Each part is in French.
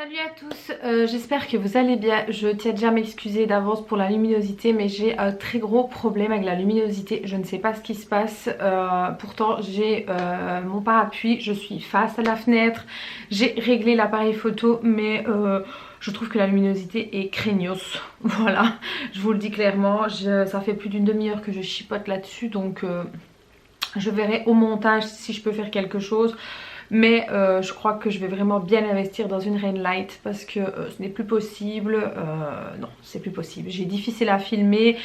Salut à tous, j'espère que vous allez bien. Je tiens déjà à m'excuser d'avance pour la luminosité, mais j'ai un très gros problème avec la luminosité. Je ne sais pas ce qui se passe, pourtant j'ai mon parapluie, je suis face à la fenêtre, j'ai réglé l'appareil photo, mais je trouve que la luminosité est craignos. Voilà, je vous le dis clairement, ça fait plus d'une demi-heure que je chipote là-dessus, donc je verrai au montage si je peux faire quelque chose. Mais je crois que je vais vraiment bien investir dans une ring light parce que ce n'est plus possible. Non, c'est plus possible. J'ai difficile à filmer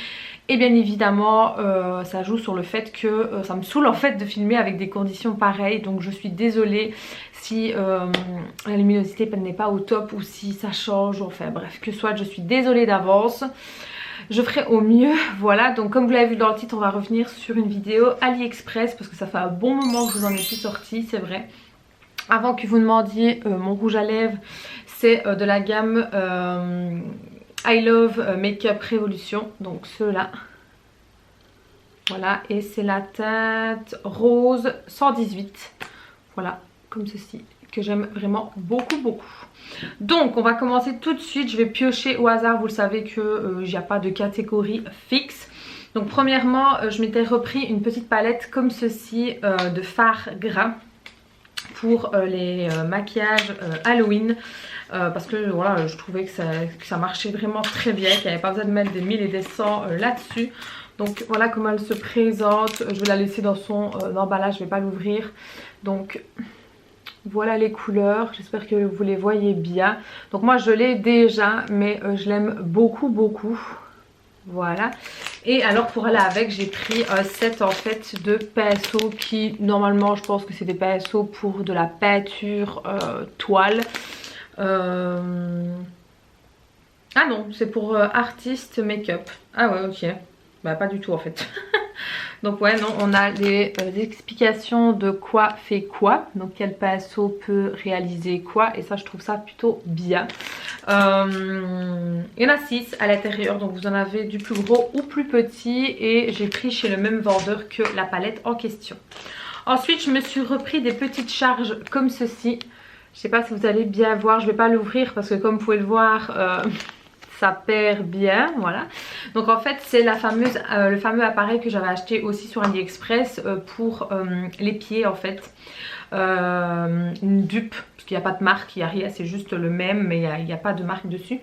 et bien évidemment ça joue sur le fait que ça me saoule en fait de filmer avec des conditions pareilles. Donc je suis désolée si la luminosité n'est pas au top ou si ça change. Enfin bref, que soit, je suis désolée d'avance. Je ferai au mieux, voilà. Donc comme vous l'avez vu dans le titre, on va revenir sur une vidéo AliExpress parce que ça fait un bon moment que je vous en ai plus sorti, c'est vrai. Avant que vous demandiez, mon rouge à lèvres, c'est de la gamme I Love Makeup Revolution. Donc ceux-là. Voilà, et c'est la teinte rose 118. Voilà, comme ceci, que j'aime vraiment beaucoup beaucoup. Donc on va commencer tout de suite. Je vais piocher au hasard, vous le savez que il n'y a pas de catégorie fixe. Donc premièrement, je m'étais repris une petite palette comme ceci de fard gras pour les maquillages Halloween parce que voilà, je trouvais que ça marchait vraiment très bien, qu'il n'y avait pas besoin de mettre des 1000 et des 100 là-dessus. Donc voilà comment elle se présente. Je vais la laisser dans son emballage, je ne vais pas l'ouvrir. Donc voilà les couleurs, j'espère que vous les voyez bien. Donc moi je l'ai déjà, mais je l'aime beaucoup beaucoup. Voilà. Et alors pour aller avec, j'ai pris un set en fait de pinceaux qui normalement je pense que c'est des pinceaux pour de la peinture toile. Ah non, c'est pour artiste make-up. Ah ouais, ok. Bah pas du tout en fait. Donc ouais, non, on a les explications de quoi fait quoi. Donc quel pinceau peut réaliser quoi. Et ça, je trouve ça plutôt bien. Il y en a 6 à l'intérieur. Donc vous en avez du plus gros ou plus petit. Et j'ai pris chez le même vendeur que la palette en question. Ensuite, je me suis repris des petites charges comme ceci. Je sais pas si vous allez bien voir. Je vais pas l'ouvrir parce que comme vous pouvez le voir... ça perd bien, voilà. Donc en fait c'est la fameuse, le fameux appareil que j'avais acheté aussi sur AliExpress pour les pieds en fait. Une dupe, parce qu'il n'y a pas de marque, il n'y a rien, c'est juste le même mais il n'y a pas de marque dessus.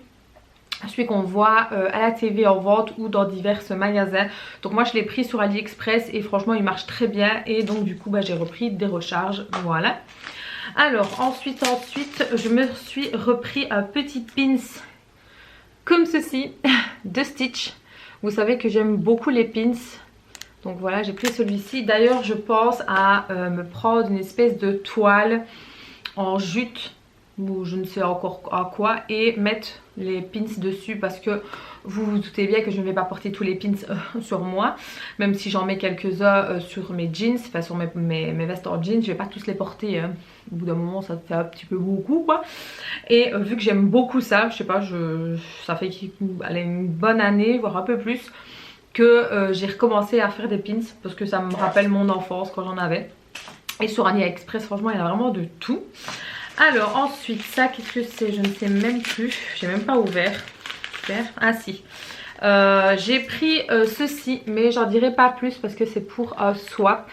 Celui qu'on voit à la TV en vente ou dans divers magasins. Donc moi je l'ai pris sur AliExpress et franchement il marche très bien. Et donc du coup bah, j'ai repris des recharges, voilà. Alors ensuite je me suis repris un petit pins comme ceci de Stitch. Vous savez que j'aime beaucoup les pins. Donc voilà, j'ai pris celui-ci. D'ailleurs, je pense à me prendre une espèce de toile en jute ou je ne sais encore à quoi et mettre les pins dessus parce que vous vous doutez bien que je ne vais pas porter tous les pins sur moi, même si j'en mets quelques-uns sur mes jeans, enfin sur mes vestes en jeans, je vais pas tous les porter, au bout d'un moment ça fait un petit peu beaucoup quoi. Et vu que j'aime beaucoup ça, je sais pas, ça fait une bonne année, voire un peu plus, que j'ai recommencé à faire des pins parce que ça me rappelle mon enfance quand j'en avais. Et sur AliExpress franchement il y a vraiment de tout. Alors ensuite ça, qu'est-ce que c'est? Je ne sais même plus, j'ai même pas ouvert. Super. Ah si, j'ai pris ceci mais j'en dirai pas plus parce que c'est pour un swap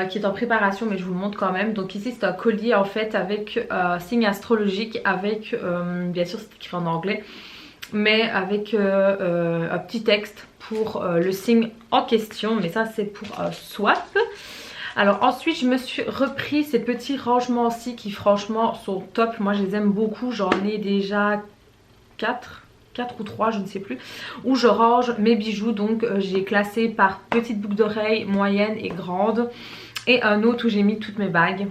qui est en préparation, mais je vous le montre quand même. Donc ici c'est un collier en fait avec signe astrologique avec bien sûr c'est écrit en anglais mais avec un petit texte pour le signe en question, mais ça c'est pour un swap. Alors ensuite je me suis repris ces petits rangements-ci qui franchement sont top. Moi je les aime beaucoup, j'en ai déjà 4 ou 3 je ne sais plus, où je range mes bijoux. Donc j'ai classé par petites boucles d'oreilles, moyennes et grandes, et un autre où j'ai mis toutes mes bagues.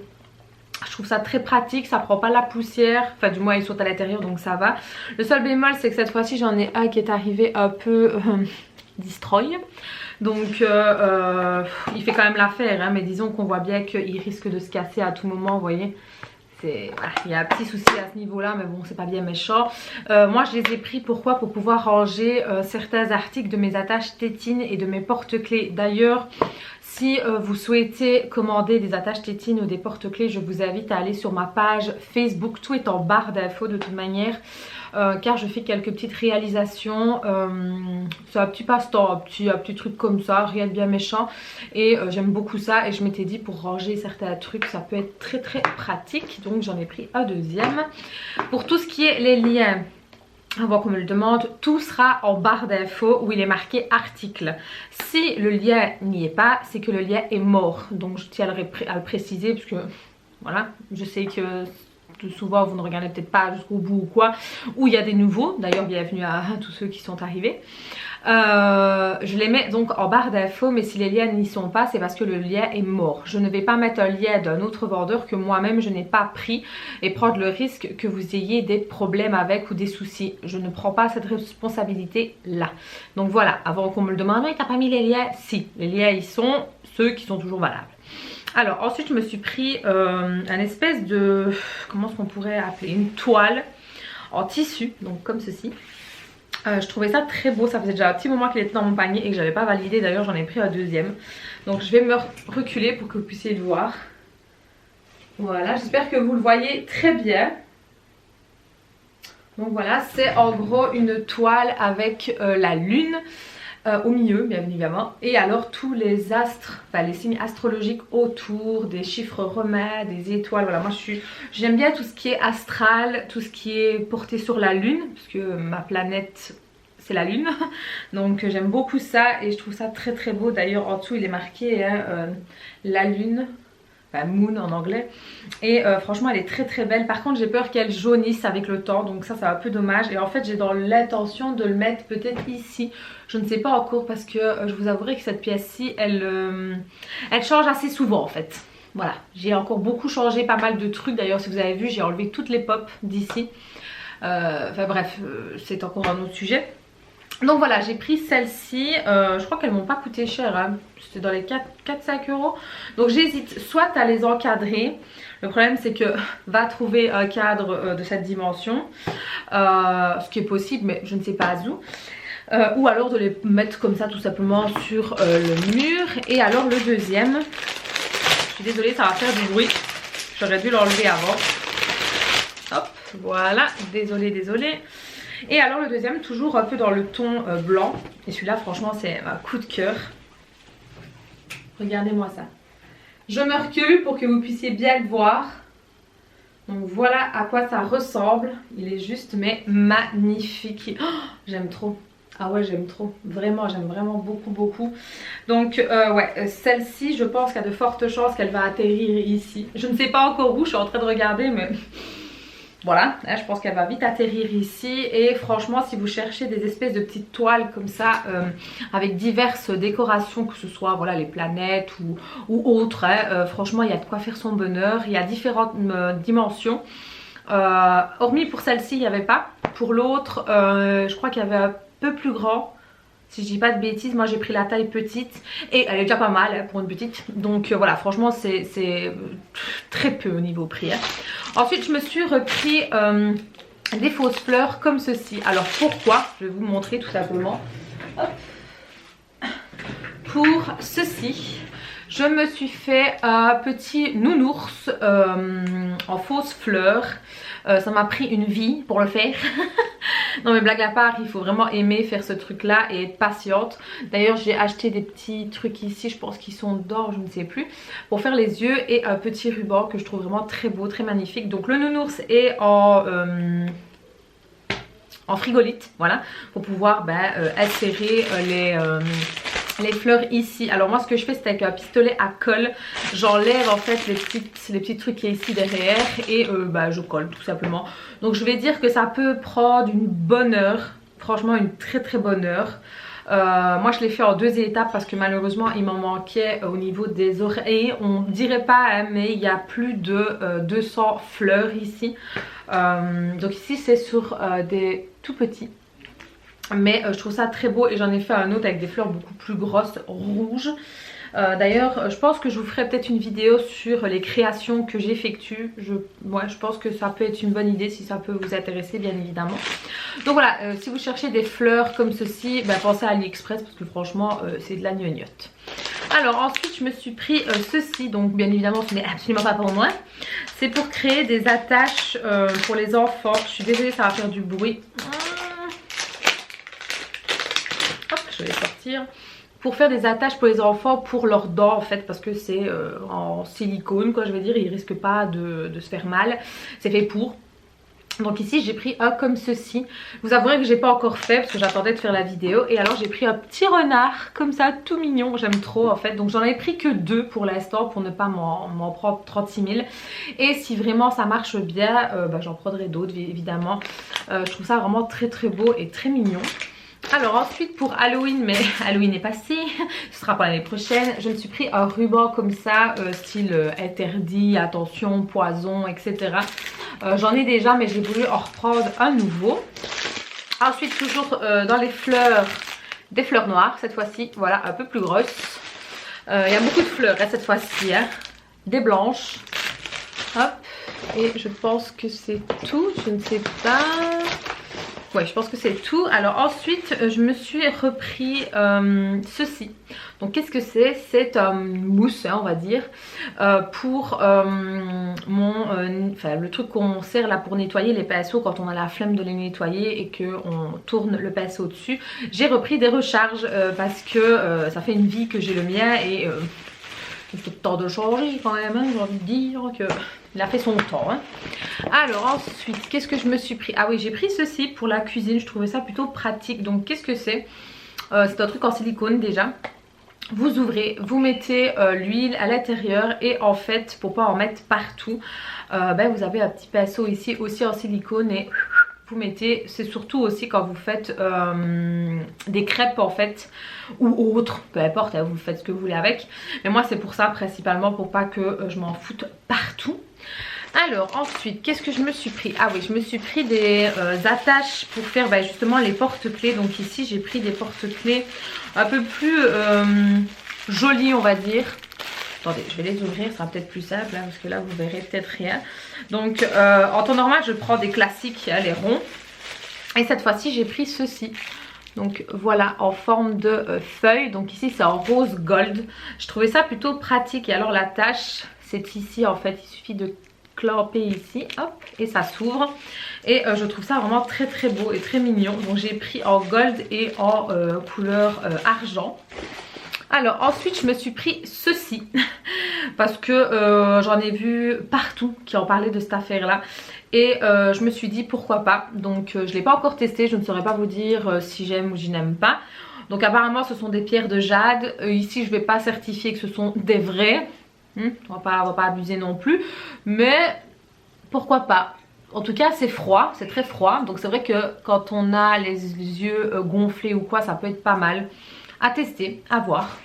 Je trouve ça très pratique, ça prend pas la poussière, enfin du moins ils sont à l'intérieur donc ça va. Le seul bémol c'est que cette fois-ci j'en ai un qui est arrivé un peu destroy. Donc il fait quand même l'affaire hein, mais disons qu'on voit bien qu'il risque de se casser à tout moment, vous voyez. voilà, il y a un petit souci à ce niveau-là, mais bon, c'est pas bien méchant. Moi, je les ai pris pourquoi? Pour pouvoir ranger certains articles de mes attaches tétines et de mes porte-clés. D'ailleurs, si vous souhaitez commander des attaches tétines ou des porte-clés, je vous invite à aller sur ma page Facebook. Tout est en barre d'infos de toute manière. Car je fais quelques petites réalisations, c'est un petit passe-temps, un petit truc comme ça, rien de bien méchant, et j'aime beaucoup ça, et je m'étais dit pour ranger certains trucs ça peut être très très pratique, donc j'en ai pris un deuxième. Pour tout ce qui est les liens, avant qu'on me le demande, tout sera en barre d'infos où il est marqué article. Si le lien n'y est pas, c'est que le lien est mort, donc je tiens à le préciser parce que voilà, je sais que souvent vous ne regardez peut-être pas jusqu'au bout ou quoi, ou il y a des nouveaux, d'ailleurs bienvenue à tous ceux qui sont arrivés. Je les mets donc en barre d'infos, mais si les liens n'y sont pas, c'est parce que le lien est mort. Je ne vais pas mettre un lien d'un autre vendeur que moi-même je n'ai pas pris et prendre le risque que vous ayez des problèmes avec ou des soucis. Je ne prends pas cette responsabilité là. Donc voilà, avant qu'on me le demande, mais t'as pas mis les liens? Si, les liens ils sont ceux qui sont toujours valables. Alors ensuite je me suis pris un espèce de, comment est-ce qu'on pourrait appeler, une toile en tissu, donc comme ceci. Je trouvais ça très beau, ça faisait déjà un petit moment qu'il était dans mon panier et que j'avais pas validé, d'ailleurs j'en ai pris un deuxième. Donc je vais me reculer pour que vous puissiez le voir. Voilà, j'espère que vous le voyez très bien. Donc voilà, c'est en gros une toile avec la lune. Au milieu bien évidemment, et alors tous les astres, enfin les signes astrologiques autour, des chiffres romains, des étoiles. Voilà, moi j'aime bien tout ce qui est astral, tout ce qui est porté sur la lune, parce que ma planète c'est la lune, donc j'aime beaucoup ça et je trouve ça très très beau. D'ailleurs en dessous il est marqué hein, la lune, enfin moon en anglais, et franchement elle est très très belle. Par contre j'ai peur qu'elle jaunisse avec le temps, donc ça c'est un peu dommage, et en fait j'ai dans l'intention de le mettre peut-être ici, je ne sais pas encore, parce que je vous avouerai que cette pièce-ci elle change assez souvent en fait. Voilà, j'ai encore beaucoup changé pas mal de trucs, d'ailleurs si vous avez vu j'ai enlevé toutes les pop d'ici, enfin bref, c'est encore un autre sujet. Donc voilà, j'ai pris celle-ci, je crois qu'elles m'ont pas coûté cher, hein. C'était dans les 4-5 euros. Donc j'hésite soit à les encadrer, le problème c'est que va trouver un cadre de cette dimension, ce qui est possible mais je ne sais pas où. Ou alors de les mettre comme ça tout simplement sur le mur. Et alors le deuxième, je suis désolée ça va faire du bruit, j'aurais dû l'enlever avant. Hop, voilà, désolée. Et alors le deuxième, toujours un peu dans le ton blanc. Et celui-là franchement c'est un coup de cœur. Regardez-moi ça. Je me recule pour que vous puissiez bien le voir. Donc voilà à quoi ça ressemble. Il est juste mais magnifique. Oh, j'aime trop. Ah ouais j'aime trop. Vraiment j'aime vraiment beaucoup. Donc ouais celle-ci je pense qu'il y a de fortes chances qu'elle va atterrir ici. Je ne sais pas encore où, je suis en train de regarder mais... Voilà, là, je pense qu'elle va vite atterrir ici. Et franchement si vous cherchez des espèces de petites toiles comme ça avec diverses décorations, que ce soit voilà les planètes ou autres hein, franchement il y a de quoi faire son bonheur. Il y a différentes dimensions, hormis pour celle-ci il n'y avait pas. Pour l'autre je crois qu'il y avait un peu plus grand. Si je dis pas de bêtises, moi j'ai pris la taille petite et elle est déjà pas mal hein, pour une petite. Donc voilà, franchement c'est très peu au niveau prix. Hein. Ensuite je me suis repris des fausses fleurs comme ceci. Alors pourquoi? Je vais vous montrer tout simplement. Hop. Pour ceci, je me suis fait un petit nounours en fausses fleurs. Ça m'a pris une vie pour le faire. Non mais blague à part, il faut vraiment aimer faire ce truc là et être patiente. D'ailleurs j'ai acheté des petits trucs ici, je pense qu'ils sont d'or, je ne sais plus, pour faire les yeux, et un petit ruban que je trouve vraiment très beau, très magnifique. Donc le nounours est en frigolite, voilà, pour pouvoir insérer les fleurs ici. Alors moi ce que je fais c'est avec un pistolet à colle, j'enlève en fait les petits trucs qui est ici derrière et je colle tout simplement. Donc je vais dire que ça peut prendre une bonne heure, franchement une très bonne heure. Moi je l'ai fait en 2 étapes parce que malheureusement il m'en manquait au niveau des oreilles. On dirait pas hein, mais il y a plus de 200 fleurs ici. Donc ici c'est sur des tout petits. Mais je trouve ça très beau et j'en ai fait un autre avec des fleurs beaucoup plus grosses, rouges. D'ailleurs je pense que je vous ferai peut-être une vidéo sur les créations que j'effectue. Je pense que ça peut être une bonne idée si ça peut vous intéresser bien évidemment. Donc voilà, si vous cherchez des fleurs comme ceci, pensez à AliExpress parce que franchement c'est de la gnognotte. Alors ensuite je me suis pris ceci, donc bien évidemment ce n'est absolument pas pour moi. C'est pour créer des attaches pour les enfants. Je suis désolée, ça va faire du bruit. Hop, je vais sortir. Pour faire des attaches pour les enfants pour leurs dents en fait, parce que c'est en silicone quoi, je veux dire, ils risquent pas de se faire mal. C'est fait pour. Donc ici j'ai pris un comme ceci. Vous avouerez que j'ai pas encore fait parce que j'attendais de faire la vidéo. Et alors j'ai pris un petit renard comme ça, tout mignon. J'aime trop en fait. Donc j'en avais pris que 2 pour l'instant pour ne pas m'en prendre 36 000. Et si vraiment ça marche bien, j'en prendrai d'autres évidemment. Je trouve ça vraiment très très beau et très mignon. Alors ensuite pour Halloween, mais Halloween est passé, ce sera pour l'année prochaine, je me suis pris un ruban comme ça, style interdit, attention, poison, etc. J'en ai déjà mais j'ai voulu en reprendre un nouveau. Ensuite toujours dans les fleurs, des fleurs noires cette fois-ci, voilà, un peu plus grosses. Il y a beaucoup de fleurs hein, cette fois-ci, hein. Des blanches. Hop, et je pense que c'est tout, je ne sais pas... Ouais, je pense que c'est tout. Alors ensuite, je me suis repris ceci. Donc qu'est-ce que c'est? C'est mousse, hein, on va dire, pour le truc qu'on sert là pour nettoyer les pinceaux quand on a la flemme de les nettoyer et qu'on tourne le pinceau dessus. J'ai repris des recharges parce que ça fait une vie que j'ai le mien et il faut le temps de changer quand même, hein, j'ai envie de dire que... Il a fait son temps. Hein. Alors ensuite, qu'est-ce que je me suis pris? Ah oui, j'ai pris ceci pour la cuisine. Je trouvais ça plutôt pratique. Donc qu'est-ce que c'est? C'est un truc en silicone déjà. Vous ouvrez, vous mettez l'huile à l'intérieur et en fait, pour pas en mettre partout, vous avez un petit pinceau ici aussi en silicone et vous mettez, c'est surtout aussi quand vous faites des crêpes en fait ou autres, peu importe, hein, vous faites ce que vous voulez avec. Mais moi c'est pour ça principalement, pour pas que je m'en foute partout. Alors ensuite, qu'est-ce que je me suis pris? Ah oui, je me suis pris des attaches pour faire justement les porte-clés. Donc ici j'ai pris des porte-clés un peu plus jolis on va dire. Attendez, je vais les ouvrir, ça sera peut-être plus simple hein, parce que là vous verrez peut-être rien. Donc en temps normal je prends des classiques, hein, les ronds. Et cette fois-ci j'ai pris ceci. Donc voilà, en forme de feuille. Donc ici c'est en rose gold. Je trouvais ça plutôt pratique. Et alors la tâche, c'est ici en fait. Il suffit de clamper ici, hop, et ça s'ouvre. Et je trouve ça vraiment très très beau et très mignon. Donc j'ai pris en gold et en couleur argent. Alors ensuite je me suis pris ceci parce que j'en ai vu partout qui en parlaient de cette affaire là. Et je me suis dit pourquoi pas. Donc je ne l'ai pas encore testé, je ne saurais pas vous dire si j'aime ou je n'aime pas. Donc apparemment ce sont des pierres de jade. Ici je ne vais pas certifier que ce sont des vrais. On va pas abuser non plus. Mais pourquoi pas. En tout cas c'est froid, c'est très froid. Donc c'est vrai que quand on a les yeux gonflés ou quoi, ça peut être pas mal. À tester, à voir.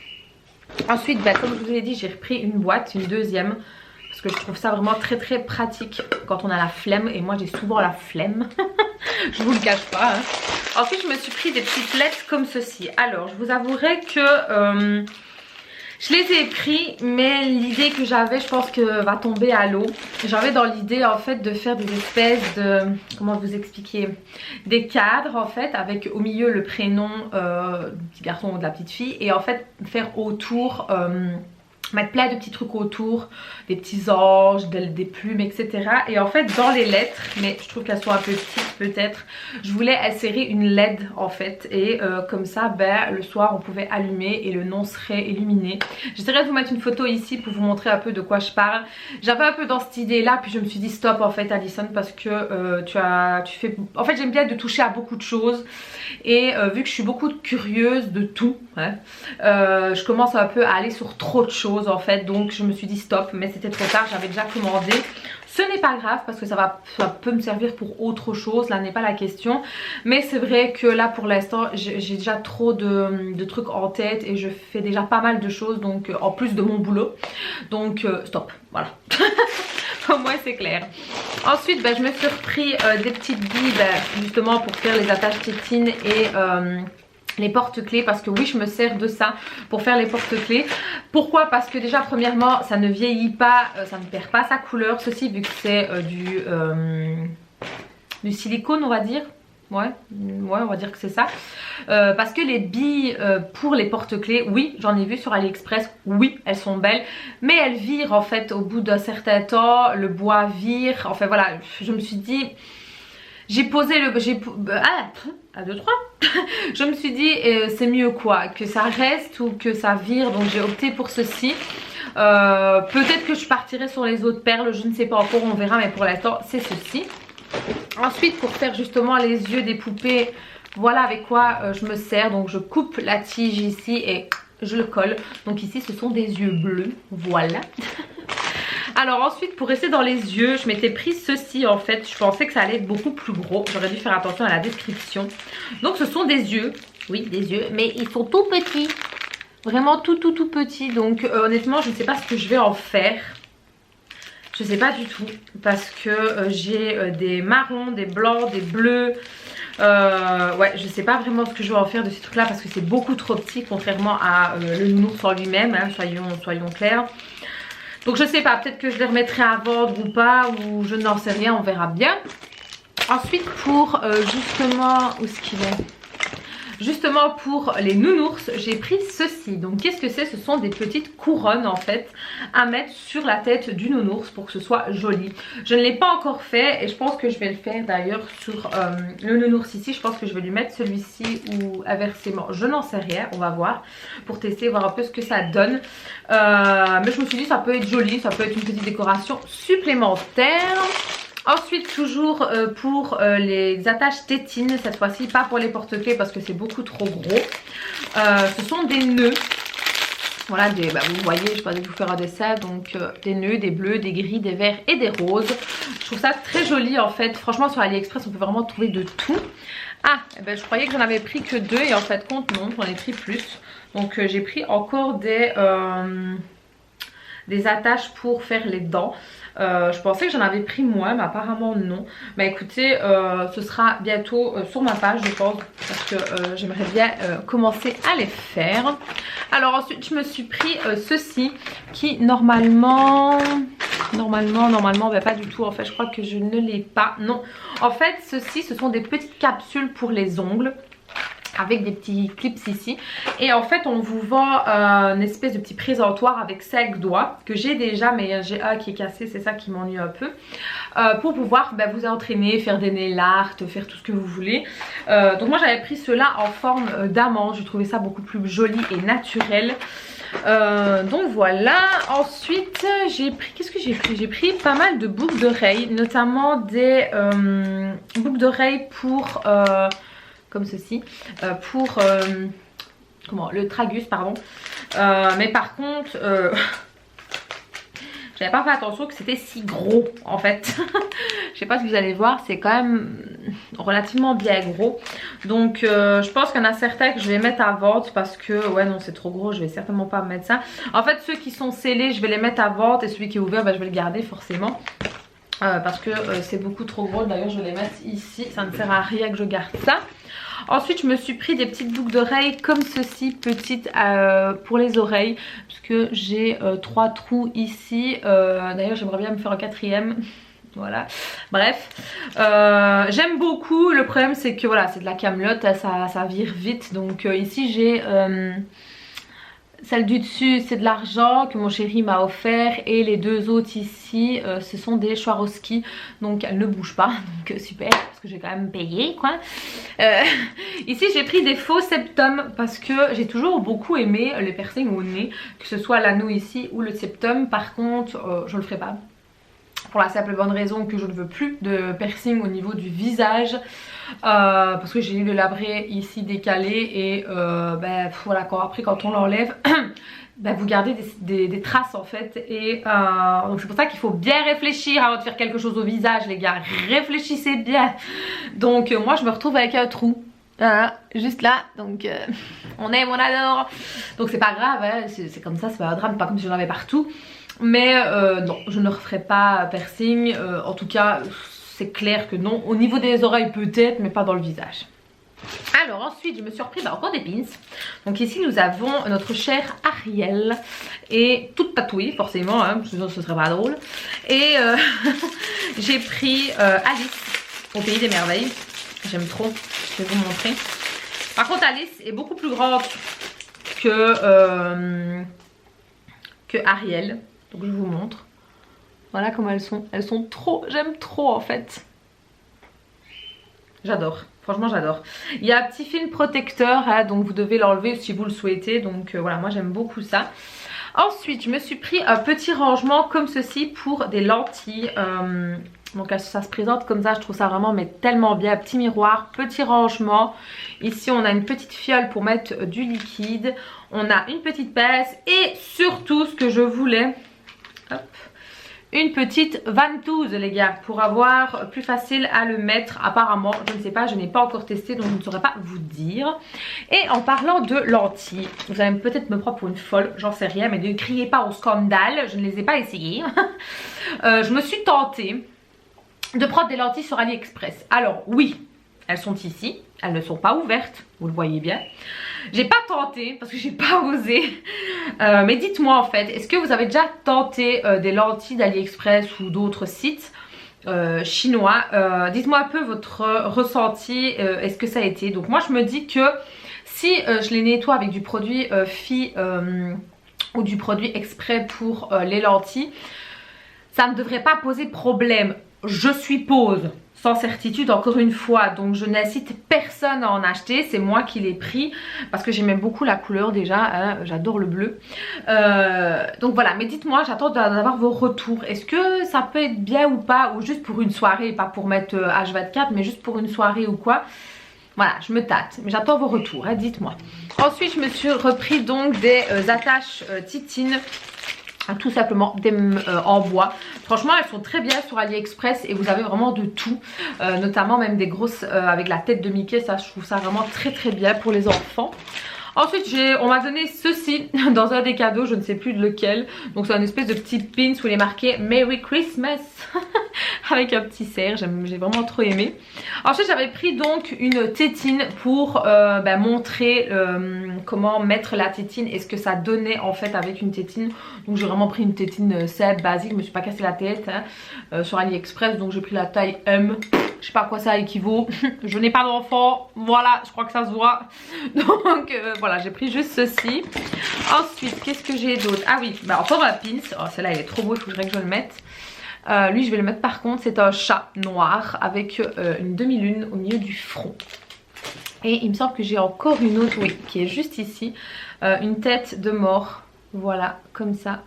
Ensuite, comme je vous ai dit, j'ai repris une boîte, une deuxième. Parce que je trouve ça vraiment très très pratique quand on a la flemme. Et moi j'ai souvent la flemme. Je vous le cache pas. Hein. Ensuite je me suis pris des petites lettres comme ceci. Alors je vous avouerai que je les ai pris, mais l'idée que j'avais, je pense que va tomber à l'eau. J'avais dans l'idée en fait de faire des espèces de, comment vous expliquer, des cadres en fait avec au milieu le prénom du petit garçon ou de la petite fille et en fait faire autour, mettre plein de petits trucs autour, des petits anges, des plumes, etc. Et en fait dans les lettres, mais je trouve qu'elles sont un peu petites peut-être, je voulais insérer une LED en fait. Et comme ça, le soir on pouvait allumer et le nom serait illuminé. J'essaierai de vous mettre une photo ici pour vous montrer un peu de quoi je parle. J'avais un peu dans cette idée là, puis je me suis dit stop en fait Alison, parce que tu fais... En fait j'aime bien de toucher à beaucoup de choses. Et vu que je suis beaucoup curieuse de tout, hein, je commence un peu à aller sur trop de choses en fait, donc je me suis dit stop, mais c'était trop tard, j'avais déjà commandé. Ce n'est pas grave parce que ça peut me servir pour autre chose, là n'est pas la question. Mais c'est vrai que là pour l'instant j'ai déjà trop de trucs en tête et je fais déjà pas mal de choses, donc en plus de mon boulot. Donc stop, voilà. Au moins c'est clair. Ensuite je me suis repris des petites billes justement pour faire les attaches tétines et les porte-clés, parce que oui, je me sers de ça pour faire les porte-clés. Pourquoi? Parce que déjà premièrement ça ne vieillit pas, ça ne perd pas sa couleur, ceci vu que c'est du silicone, on va dire. Ouais, on va dire que c'est ça. Parce que les billes pour les porte-clés, oui, j'en ai vu sur AliExpress, oui, elles sont belles, mais elles virent en fait au bout d'un certain temps, le bois vire. Enfin voilà, je me suis dit, j'ai posé le... à 2, 3. Je me suis dit, c'est mieux quoi, que ça reste ou que ça vire, donc j'ai opté pour ceci. Peut-être que je partirai sur les autres perles, je ne sais pas encore, on verra, mais pour l'instant c'est ceci. Ensuite, pour faire justement les yeux des poupées, voilà avec quoi je me sers. Donc je coupe la tige ici et je le colle. Donc ici ce sont des yeux bleus, voilà. Alors ensuite, pour rester dans les yeux, je m'étais pris ceci en fait. Je pensais que ça allait être beaucoup plus gros, j'aurais dû faire attention à la description. Donc ce sont des yeux, oui des yeux, mais ils sont tout petits. Vraiment tout petits. Donc honnêtement je ne sais pas ce que je vais en faire. Je sais pas du tout parce que j'ai des marrons, des blancs, des bleus. Ouais, je sais pas vraiment ce que je vais en faire de ces trucs là parce que c'est beaucoup trop petit contrairement à le nounours en lui-même, hein, soyons clairs. Donc je sais pas, peut-être que je les remettrai à vendre ou pas, ou je n'en sais rien, on verra bien. Ensuite pour justement, où est-ce qu'il est ? Justement pour les nounours, j'ai pris ceci. Donc qu'est-ce que c'est? Ce sont des petites couronnes en fait à mettre sur la tête du nounours pour que ce soit joli. Je ne l'ai pas encore fait et je pense que je vais le faire d'ailleurs sur le nounours ici. Je pense que je vais lui mettre celui-ci ou inversement. Je n'en sais rien, on va voir pour tester, voir un peu ce que ça donne. Mais je me suis dit ça peut être joli, ça peut être une petite décoration supplémentaire. Ensuite toujours pour les attaches tétines, cette fois-ci pas pour les porte-clés parce que c'est beaucoup trop gros. Ce sont des nœuds. Voilà, vous voyez, je vais vous faire un dessin. Donc des nœuds, des bleus, des gris, des verts et des roses. Je trouve ça très joli en fait. Franchement sur AliExpress on peut vraiment trouver de tout. Ah, je croyais que j'en avais pris que 2 et en fait compte non, j'en ai pris plus. Donc j'ai pris encore des attaches pour faire les dents. Je pensais que j'en avais pris moins mais apparemment non. Bah écoutez, ce sera bientôt sur ma page je pense parce que j'aimerais bien commencer à les faire. Alors ensuite je me suis pris ceci qui normalement bah pas du tout en fait, je crois que je ne l'ai pas. Non, en fait ceci ce sont des petites capsules pour les ongles avec des petits clips ici et en fait on vous vend une espèce de petit présentoir avec 5 doigts que j'ai déjà mais j'ai un qui est cassé, c'est ça qui m'ennuie un peu, pour pouvoir vous entraîner, faire des nail art, faire tout ce que vous voulez. Donc moi j'avais pris ceux-là en forme d'amande, je trouvais ça beaucoup plus joli et naturel. Donc voilà. Ensuite j'ai pris, qu'est-ce que j'ai pris? J'ai pris pas mal de boucles d'oreilles, notamment des boucles d'oreilles pour comme ceci, pour comment, le tragus pardon, mais par contre j'avais pas fait attention que c'était si gros en fait. Je sais pas si vous allez voir, c'est quand même relativement bien gros. Donc je pense qu'il y en a certains que je vais mettre à vente parce que ouais non c'est trop gros, je vais certainement pas mettre ça. En fait ceux qui sont scellés je vais les mettre à vente et celui qui est ouvert je vais le garder forcément. Parce que c'est beaucoup trop gros, d'ailleurs je vais les mettre ici, ça ne sert à rien que je garde ça. Ensuite je me suis pris des petites boucles d'oreilles comme ceci, petites pour les oreilles, puisque j'ai 3 trous ici. D'ailleurs j'aimerais bien me faire un 4e. Voilà, bref, j'aime beaucoup. Le problème c'est que voilà, c'est de la camelote, ça vire vite. Donc ici j'ai celle du dessus c'est de l'argent que mon chéri m'a offert et les 2 autres ici ce sont des Swarovski, donc elles ne bougent pas, donc super parce que j'ai quand même payé quoi. Ici j'ai pris des faux septum parce que j'ai toujours beaucoup aimé les piercings au nez, que ce soit l'anneau ici ou le septum. Par contre je le ferai pas pour la simple et bonne raison que je ne veux plus de piercing au niveau du visage. Parce que j'ai eu le labret ici décalé et voilà, quand on l'enlève vous gardez des traces en fait. Et donc c'est pour ça qu'il faut bien réfléchir avant de faire quelque chose au visage les gars, réfléchissez bien. Donc moi je me retrouve avec un trou juste là, donc on aime, on adore, donc c'est pas grave hein, c'est comme ça, c'est pas un drame, pas comme si j'en avais partout. Mais non, je ne referai pas piercing, en tout cas c'est clair que non. Au niveau des oreilles peut-être, mais pas dans le visage. Alors ensuite je me suis repris encore des pins. Donc ici nous avons notre chère Ariel et toute tatouée forcément hein, sinon ce serait pas drôle. Et j'ai pris Alice au pays des merveilles. J'aime trop, je vais vous montrer. Par contre Alice est beaucoup plus grande que Ariel. Donc je vous montre. Voilà comment elles sont. Elles sont trop, j'aime trop en fait. J'adore. Franchement j'adore. Il y a un petit film protecteur hein, donc vous devez l'enlever si vous le souhaitez. Donc voilà moi j'aime beaucoup ça. Ensuite je me suis pris un petit rangement comme ceci pour des lentilles. Donc ça se présente comme ça, je trouve ça vraiment mais tellement bien. Petit miroir, petit rangement. Ici on a une petite fiole pour mettre du liquide. On a une petite pince et surtout ce que je voulais, hop, une petite ventouse les gars, pour avoir plus facile à le mettre apparemment. Je ne sais pas, je n'ai pas encore testé donc je ne saurais pas vous dire. Et en parlant de lentilles, vous allez peut-être me prendre pour une folle, j'en sais rien, mais ne criez pas au scandale, je ne les ai pas essayées. Je me suis tentée de prendre des lentilles sur AliExpress. Alors oui, elles sont ici, elles ne sont pas ouvertes, vous le voyez bien. J'ai pas tenté parce que j'ai pas osé. Mais dites-moi en fait, est-ce que vous avez déjà tenté des lentilles d'AliExpress ou d'autres sites chinois? Dites-moi un peu votre ressenti, est-ce que ça a été? Donc moi je me dis que si je les nettoie avec du produit ou du produit exprès pour les lentilles, ça ne devrait pas poser problème. Je suppose, sans certitude encore une fois, donc je n'incite personne à en acheter, c'est moi qui l'ai pris parce que j'aimais beaucoup la couleur déjà, hein, j'adore le bleu. Donc voilà, mais dites-moi, j'attends d'avoir vos retours. Est-ce que ça peut être bien ou pas, ou juste pour une soirée, pas pour mettre H24, mais juste pour une soirée ou quoi? Voilà, je me tâte, mais j'attends vos retours, hein, dites-moi. Ensuite, je me suis repris donc des attaches titines. Tout simplement des en bois. Franchement elles sont très bien sur AliExpress et vous avez vraiment de tout, notamment même des grosses avec la tête de Mickey. Ça je trouve ça vraiment très très bien pour les enfants. Ensuite on m'a donné ceci dans un des cadeaux, je ne sais plus de lequel. Donc c'est une espèce de petit pin où il est marqué Merry Christmas avec un petit cerf, j'ai vraiment trop aimé. Ensuite j'avais pris donc une tétine pour montrer comment mettre la tétine et ce que ça donnait en fait avec une tétine. Donc j'ai vraiment pris une tétine simple, basique, je me suis pas cassé la tête hein, sur AliExpress. Donc j'ai pris la taille M. Je sais pas à quoi ça équivaut. Je n'ai pas d'enfant. Voilà, je crois que ça se voit. Donc voilà, j'ai pris juste ceci. Ensuite, qu'est-ce que j'ai d'autre? Ah oui, encore un pins. Oh, celle-là, elle est trop beau, il faudrait que je le mette. Lui, je vais le mettre par contre. C'est un chat noir avec une demi-lune au milieu du front. Et il me semble que j'ai encore une autre, oui, qui est juste ici. Une tête de mort. Voilà, comme ça.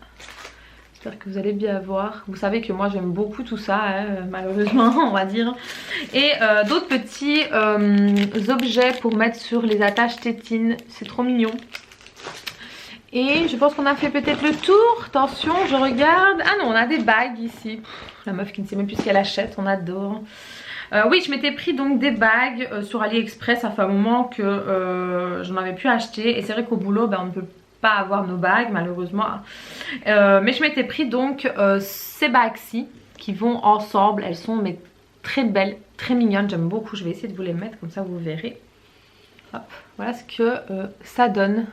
J'espère que vous allez bien voir. Vous savez que moi j'aime beaucoup tout ça, hein, malheureusement on va dire. Et d'autres petits objets pour mettre sur les attaches tétines. C'est trop mignon. Et je pense qu'on a fait peut-être le tour. Attention, je regarde. Ah non, on a des bagues ici. Pff, la meuf qui ne sait même plus ce qu'elle achète, on adore. Oui, je m'étais pris donc des bagues sur AliExpress. Ça fait un moment que je n'en avais plus acheté. Et c'est vrai qu'au boulot, on ne peut pas avoir nos bagues malheureusement. Mais je m'étais pris donc ces bagues-ci qui vont ensemble. Elles sont mais très belles, très mignonnes. J'aime beaucoup. Je vais essayer de vous les mettre comme ça vous verrez. Hop, voilà ce que ça donne.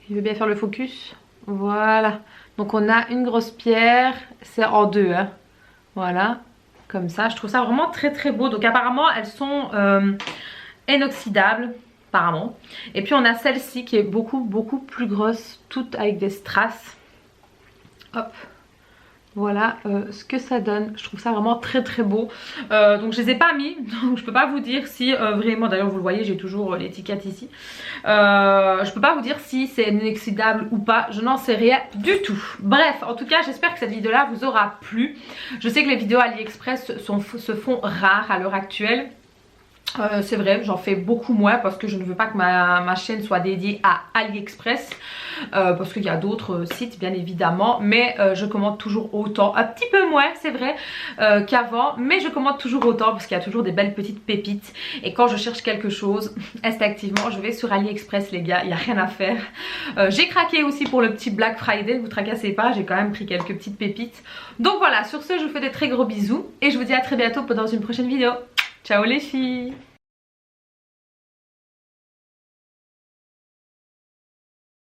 Il veut bien faire le focus. Voilà. Donc on a une grosse pierre. C'est en deux. Hein. Voilà. Comme ça. Je trouve ça vraiment très très beau. Donc apparemment elles sont inoxydables. Apparemment. Et puis on a celle-ci qui est beaucoup plus grosse. Toute avec des strass. Hop. Voilà ce que ça donne. Je trouve ça vraiment très très beau. Donc je les ai pas mis. Donc je peux pas vous dire si vraiment, d'ailleurs vous le voyez, j'ai toujours l'étiquette ici. Je peux pas vous dire si c'est inoxydable ou pas. Je n'en sais rien du tout. Bref, en tout cas j'espère que cette vidéo là vous aura plu. Je sais que les vidéos AliExpress se font rares à l'heure actuelle. C'est vrai, j'en fais beaucoup moins parce que je ne veux pas que ma chaîne soit dédiée à AliExpress, parce qu'il y a d'autres sites bien évidemment, mais je commande toujours autant, un petit peu moins c'est vrai qu'avant, mais je commande toujours autant parce qu'il y a toujours des belles petites pépites. Et quand je cherche quelque chose, instinctivement je vais sur AliExpress les gars, il n'y a rien à faire. J'ai craqué aussi pour le petit Black Friday, ne vous tracassez pas, j'ai quand même pris quelques petites pépites. Donc voilà, sur ce je vous fais des très gros bisous et je vous dis à très bientôt dans une prochaine vidéo. Ciao les filles!